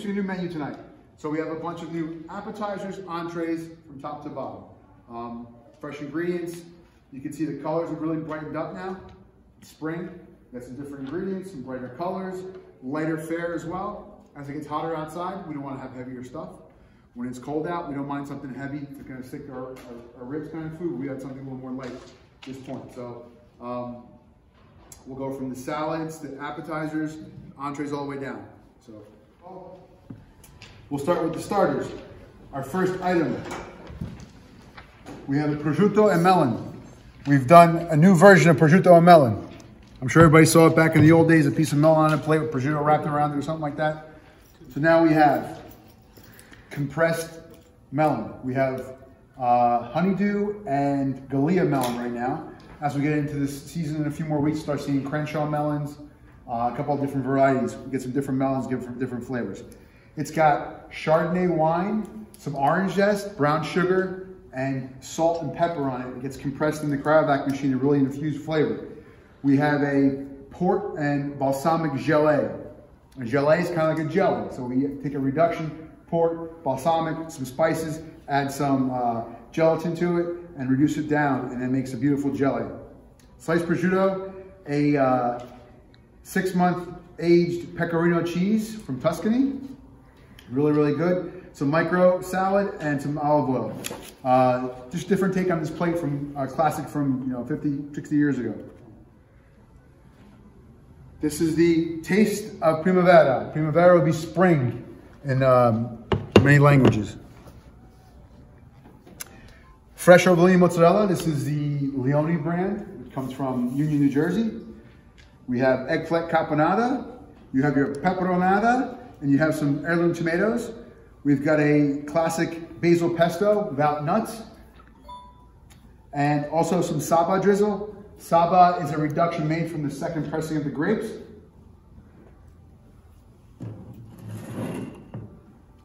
introducing a new menu tonight. So we have a bunch of new appetizers, entrees from top to bottom. Fresh ingredients. You can see the colors have really brightened up now. It's spring. Got some different ingredients, some brighter colors, lighter fare as well. As it gets hotter outside, we don't want to have heavier stuff. When it's cold out, we don't mind something heavy to kind of stick to our ribs kind of food. We had something a little more light at this point. So we'll go from the salads, the appetizers, entrees all the way down. So we'll start with the starters. Our first item, we have a prosciutto and melon. We've done a new version of prosciutto and melon. I'm sure everybody saw it back in the old days, a piece of melon on a plate with prosciutto wrapped around it or something like that. So now we have compressed melon. We have honeydew and Gallia melon right now. As we get into this season in a few more weeks, start seeing Crenshaw melons, a couple of different varieties. We get some different melons, give different flavors. It's got Chardonnay wine, some orange zest, brown sugar, and salt and pepper on it. It gets compressed in the cryovac machine to really infuse flavor. We have a port and balsamic gelée. A gelée is kind of like a jelly. So we take a reduction, port, balsamic, some spices, add some gelatin to it, and reduce it down, and it makes a beautiful jelly. Sliced prosciutto, a 6-month aged pecorino cheese from Tuscany. Really, really good. Some micro salad and some olive oil. Just different take on this plate from a classic from 50, 60 years ago. This is the taste of primavera. Primavera would be spring in many languages. Fresh Oblini mozzarella. This is the Leone brand. It comes from Union, New Jersey. We have eggplant caponata. You have your peperonata, and you have some heirloom tomatoes. We've got a classic basil pesto without nuts, and also some saba drizzle. Saba is a reduction made from the second pressing of the grapes.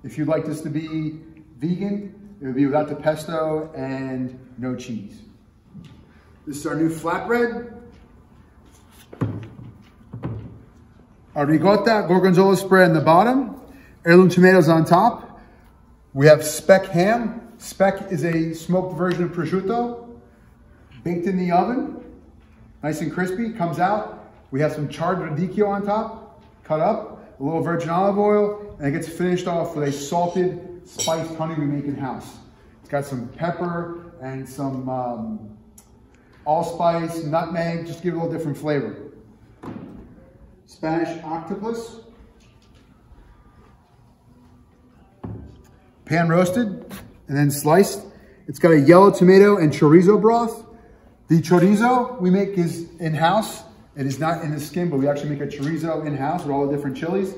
If you'd like this to be vegan, it would be without the pesto and no cheese. This is our new flatbread. Our ricotta gorgonzola spread on the bottom, heirloom tomatoes on top. We have Speck ham. Speck is a smoked version of prosciutto, baked in the oven. Nice and crispy, comes out. We have some charred radicchio on top, cut up, a little virgin olive oil, and it gets finished off with a salted, spiced honey we make in-house. It's got some pepper and some allspice, nutmeg, just give it a little different flavor. Spanish octopus. Pan roasted and then sliced. It's got a yellow tomato and chorizo broth. The chorizo we make is in-house. It is not in the skin, but we actually make a chorizo in-house with all the different chilies.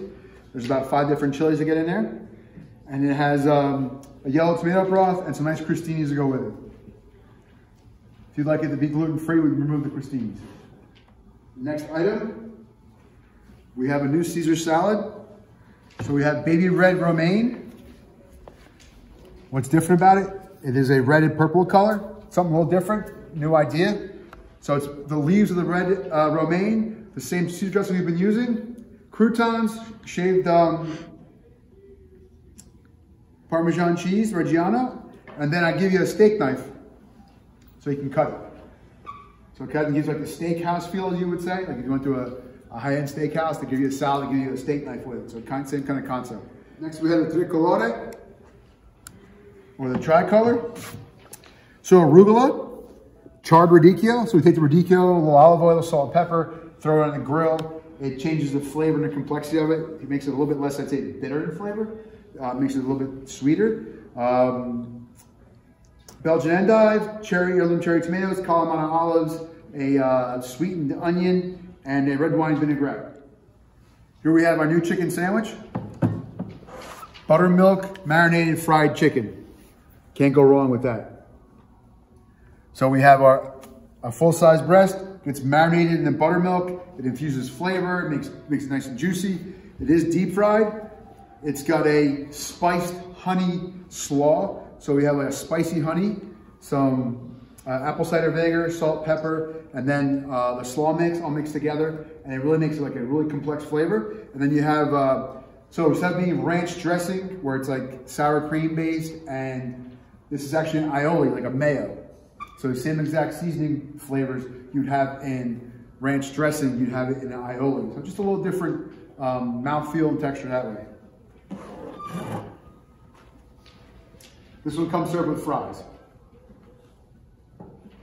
There's about 5 different chilies that get in there. And it has a yellow tomato broth and some nice crostinis to go with it. If you'd like it to be gluten-free, we remove the crostinis. Next item, we have a new Caesar salad. So we have baby red romaine. What's different about it? It is a red and purple color, something a little different. New idea. So it's the leaves of the red romaine, the same Caesar dressing we've been using, croutons, shaved Parmesan cheese, Reggiano, and then I give you a steak knife so you can cut it. So it kind of gives like a steakhouse feel, you would say, like if you went to a high-end steakhouse, they give you a salad, they give you a steak knife with it. So same kind of concept. Next we have the Tricolore, or the Tricolor. So arugula. Charred radicchio, so we take the radicchio, a little olive oil, salt, pepper, throw it on the grill. It changes the flavor and the complexity of it. It makes it a little bit less, I'd say, bitter in flavor. Makes it a little bit sweeter. Belgian endive, heirloom cherry tomatoes, Kalamata olives, a sweetened onion, and a red wine vinaigrette. Here we have our new chicken sandwich. Buttermilk marinated fried chicken. Can't go wrong with that. So we have our full-size breast, gets marinated in the buttermilk, it infuses flavor, it makes it nice and juicy. It is deep fried. It's got a spiced honey slaw. So we have like a spicy honey, some apple cider vinegar, salt, pepper, and then the slaw mix all mixed together. And it really makes it like a really complex flavor. And then you have So instead of being ranch dressing, where it's like sour cream based, and this is actually an aioli, like a mayo. So the same exact seasoning flavors you'd have in ranch dressing, you'd have it in an aioli. So just a little different mouthfeel and texture that way. This one comes served with fries.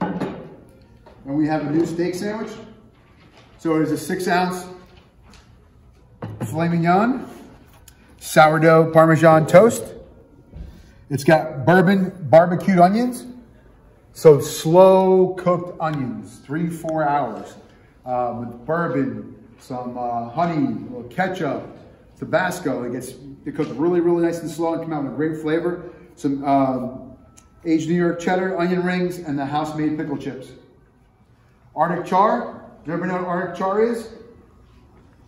And we have a new steak sandwich. So it is a 6-ounce filet mignon, sourdough Parmesan toast. It's got bourbon barbecued onions. So slow cooked onions, 3-4 hours, with bourbon, some honey, a little ketchup, Tabasco. It cooks really, really nice and slow and come out with a great flavor. Some aged New York cheddar, onion rings, and the house-made pickle chips. Arctic char. Do you ever know what Arctic char is?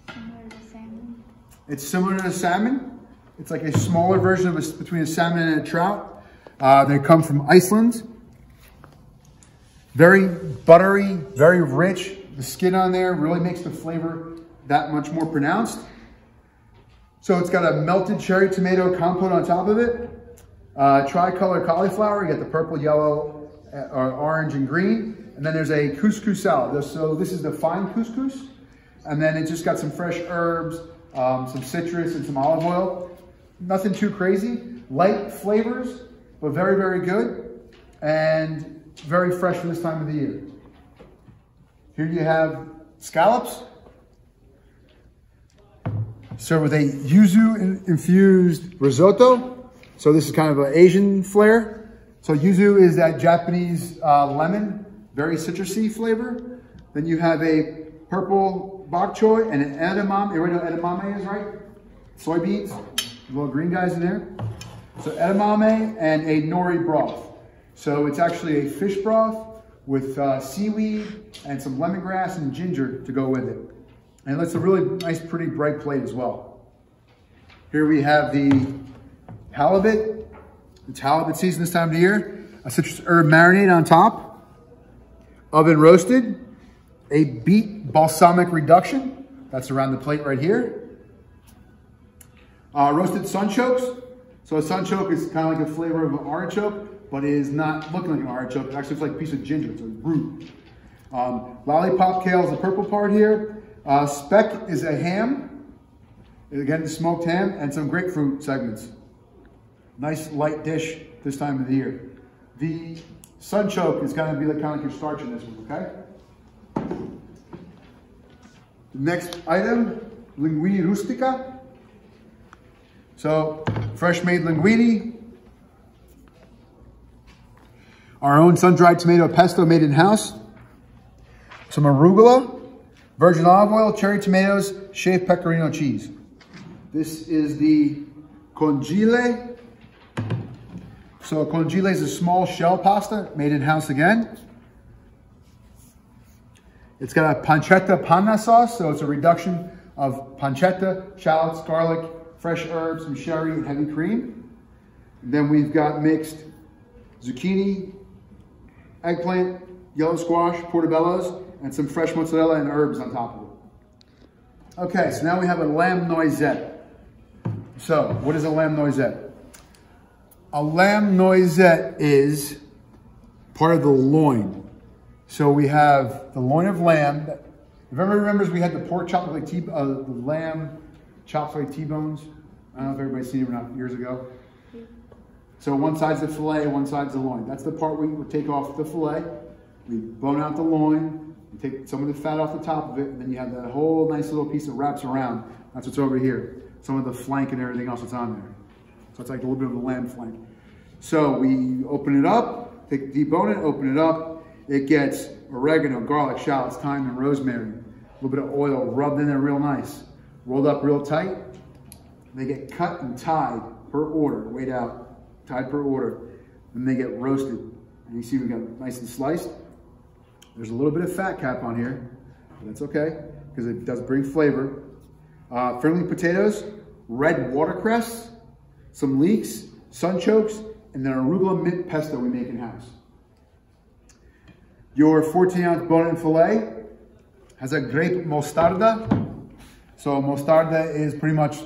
Similar to salmon. It's similar to salmon. It's like a smaller version of between a salmon and a trout. They come from Iceland. Very buttery, very rich. The skin on there really makes the flavor that much more pronounced. So it's got a melted cherry tomato compote on top of it. Tricolor cauliflower, you got the purple, yellow, orange, and green. And then there's a couscous salad. So this is the fine couscous. And then it's just got some fresh herbs, some citrus, and some olive oil. Nothing too crazy. Light flavors, but very, very good. And very fresh for this time of the year. Here you have scallops. Served with a yuzu infused risotto. So this is kind of an Asian flair. So yuzu is that Japanese lemon, very citrusy flavor. Then you have a purple bok choy and an edamame. You already know what edamame is, right? Soybeans, little green guys in there. So edamame and a nori broth. So it's actually a fish broth with seaweed and some lemongrass and ginger to go with it. And it's a really nice, pretty bright plate as well. Here we have the halibut. It's halibut season this time of the year. A citrus herb marinade on top. Oven roasted. A beet balsamic reduction. That's around the plate right here. Roasted sunchokes. So a sunchoke is kind of like a flavor of an artichoke, but it is not looking like an artichoke. It actually looks like a piece of ginger. It's a root. Lollipop kale is the purple part here. Speck is a ham. Again, the smoked ham and some grapefruit segments. Nice light dish this time of the year. The sunchoke is going to be kind of like your starch in this one, okay? The next item, Linguine Rustica. So, fresh made linguine. Our own sun-dried tomato pesto made in-house. Some arugula, virgin olive oil, cherry tomatoes, shaved pecorino cheese. This is the Congile. So Congile is a small shell pasta made in-house again. It's got a pancetta panna sauce, so it's a reduction of pancetta, shallots, garlic, fresh herbs, some sherry, and heavy cream. And then we've got mixed zucchini, eggplant, yellow squash, portobellos, and some fresh mozzarella and herbs on top of it. Okay, so now we have a lamb noisette. So, what is a lamb noisette? A lamb noisette is part of the loin. So we have the loin of lamb. If everybody remembers, we had the pork chopped like the lamb chopped like T-bones. I don't know if everybody's seen it or not years ago. So one side's the fillet, one side's the loin. That's the part we would take off the fillet. We bone out the loin, we take some of the fat off the top of it, and then you have that whole nice little piece that wraps around. That's what's over here. Some of the flank and everything else that's on there. So it's like a little bit of the lamb flank. So we open it up, debone it, open it up. It gets oregano, garlic, shallots, thyme, and rosemary. A little bit of oil rubbed in there real nice. Rolled up real tight. They get cut and tied per order, weighed out, tied per order. Then they get roasted. And you see we got nice and sliced. There's a little bit of fat cap on here, but that's okay, because it does bring flavor. Friendly potatoes, red watercress, some leeks, sunchokes, and then arugula mint pesto we make in-house. Your 14-ounce bone-in fillet has a grape mostarda. So mostarda is pretty much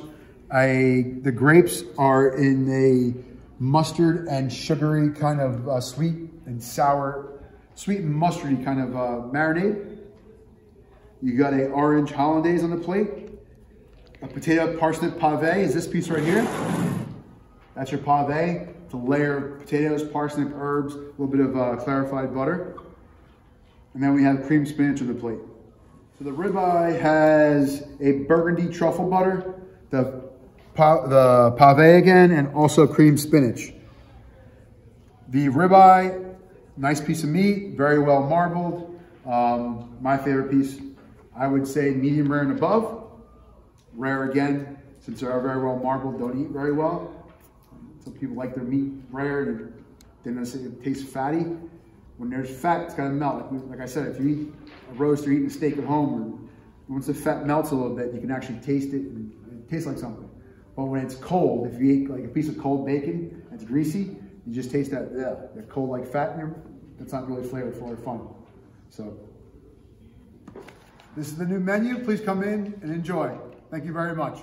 The grapes are in a mustard and sugary kind of sweet and mustardy kind of marinade. You got a orange hollandaise on the plate. A potato parsnip pave is this piece right here. That's your pave. It's a layer of potatoes, parsnip, herbs, a little bit of clarified butter. And then we have cream spinach on the plate. So the ribeye has a burgundy truffle butter, the pave again, and also cream spinach. The ribeye, nice piece of meat, very well marbled. My favorite piece, I would say medium rare and above. Rare again, since they are very well marbled, don't eat very well. Some people like their meat rare and then it tastes fatty. When there's fat, it's gotta melt. Like I said, if you eat a roast or eating a steak at home, and once the fat melts a little bit, you can actually taste it and it tastes like something. But when it's cold, if you eat like a piece of cold bacon that's greasy, you just taste that cold like fat in there. That's not really flavorful or fun. So this is the new menu. Please come in and enjoy. Thank you very much.